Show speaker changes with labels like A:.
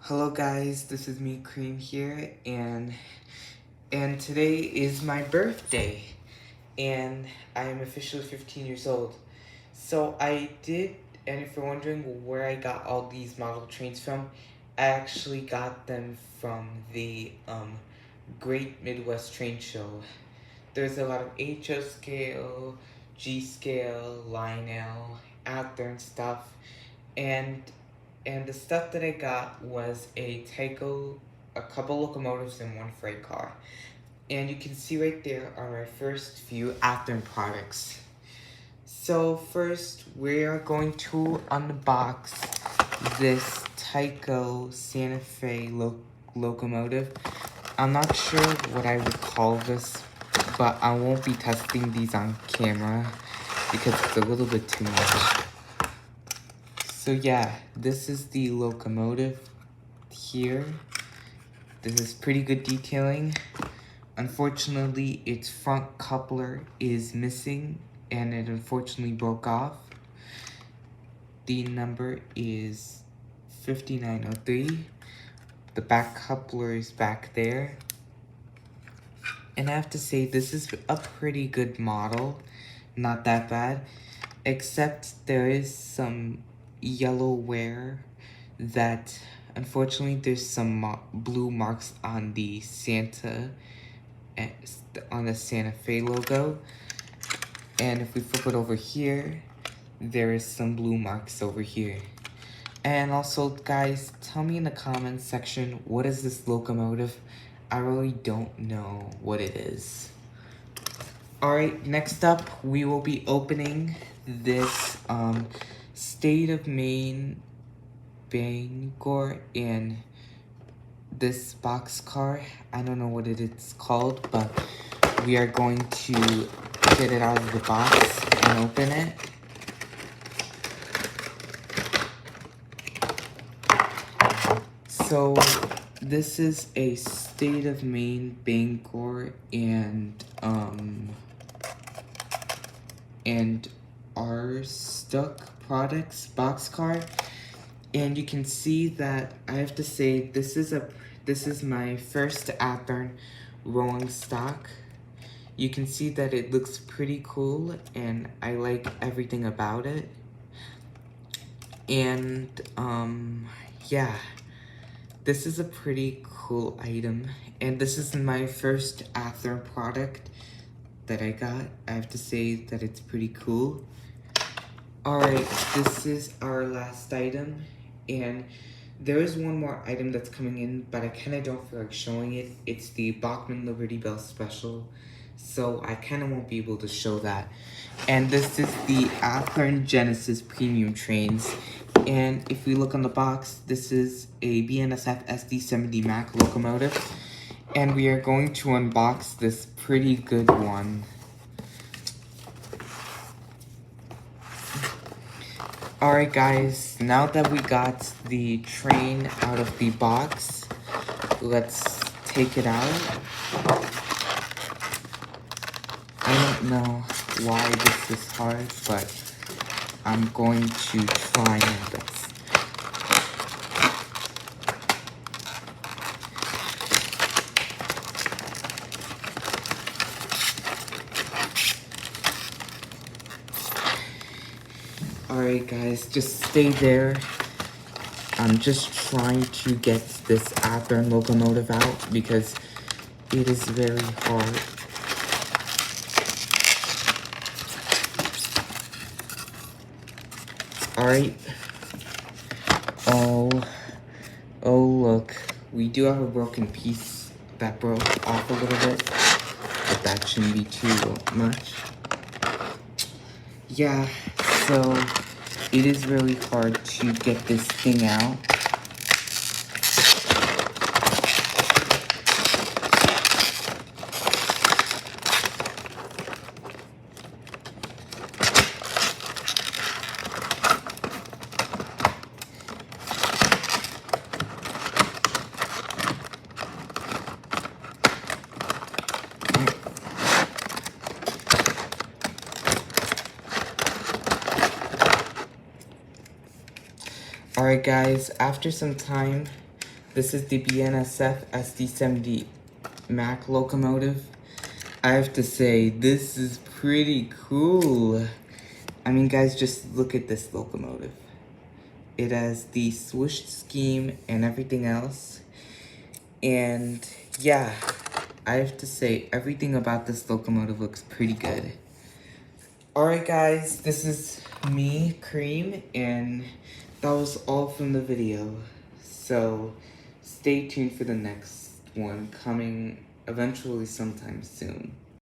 A: Hello guys, this is me, Cream here, and today is my birthday, and I am officially 15 years old. So I did, and if you're wondering where I got all these model trains from, I actually got them from the Great Midwest Train Show. There's a lot of HO scale, G scale, Lionel out there and stuff, and the stuff that I got was a couple locomotives, and one freight car. And you can see right there are my first few Athearn products. So first, we are going to unbox this Tyco Santa Fe locomotive. I'm not sure what I would call this, but I won't be testing these on camera because it's a little bit too much. So yeah, this is the locomotive here. This is pretty good detailing. Unfortunately, its front coupler is missing and it unfortunately broke off. The number is 5903. The back coupler is back there. And I have to say, this is a pretty good model. Not that bad. Except there is some yellow wear that unfortunately there's some blue marks on the Santa Fe logo, and if we flip it over here, there is some blue marks over here. And also guys, tell me in the comments section, what is this locomotive? I really don't know what it is. Alright, next up we will be opening this State of Maine Bangor in this boxcar. I don't know what it is called, but we are going to get it out of the box and open it. So this is a State of Maine Bangor and our Stuck Products boxcar, and you can see that I have to say this is my first Athearn rolling stock. You can see that it looks pretty cool and I like everything about it. And yeah, this is a pretty cool item, and this is my first Athearn product that I got. I have to say that it's pretty cool. Alright, this is our last item, and there is one more item that's coming in, but I kinda don't feel like showing it. It's the Bachmann Liberty Bell Special, so I kinda won't be able to show that. And this is the Athearn Genesis Premium Trains, and if we look on the box, this is a BNSF SD70 Mac locomotive, and we are going to unbox this pretty good one. Alright guys, now that we got the train out of the box, let's take it out. I don't know why this is hard, but I'm going to try my best. Alright guys, just stay there. I'm just trying to get this Athearn locomotive out because it is very hard. Alright. Oh look, we do have a broken piece that broke off a little bit, but that shouldn't be too much. Yeah, so it is really hard to get this thing out. Alright guys, after some time, This is the BNSF SD70 Mac locomotive. I have to say, this is pretty cool. I mean, guys, just look at this locomotive. It has the swoosh scheme and everything else. And yeah, I have to say, everything about this locomotive looks pretty good. Alright guys, this is me, Cream, and that was all from the video. So, stay tuned for the next one, coming eventually sometime soon.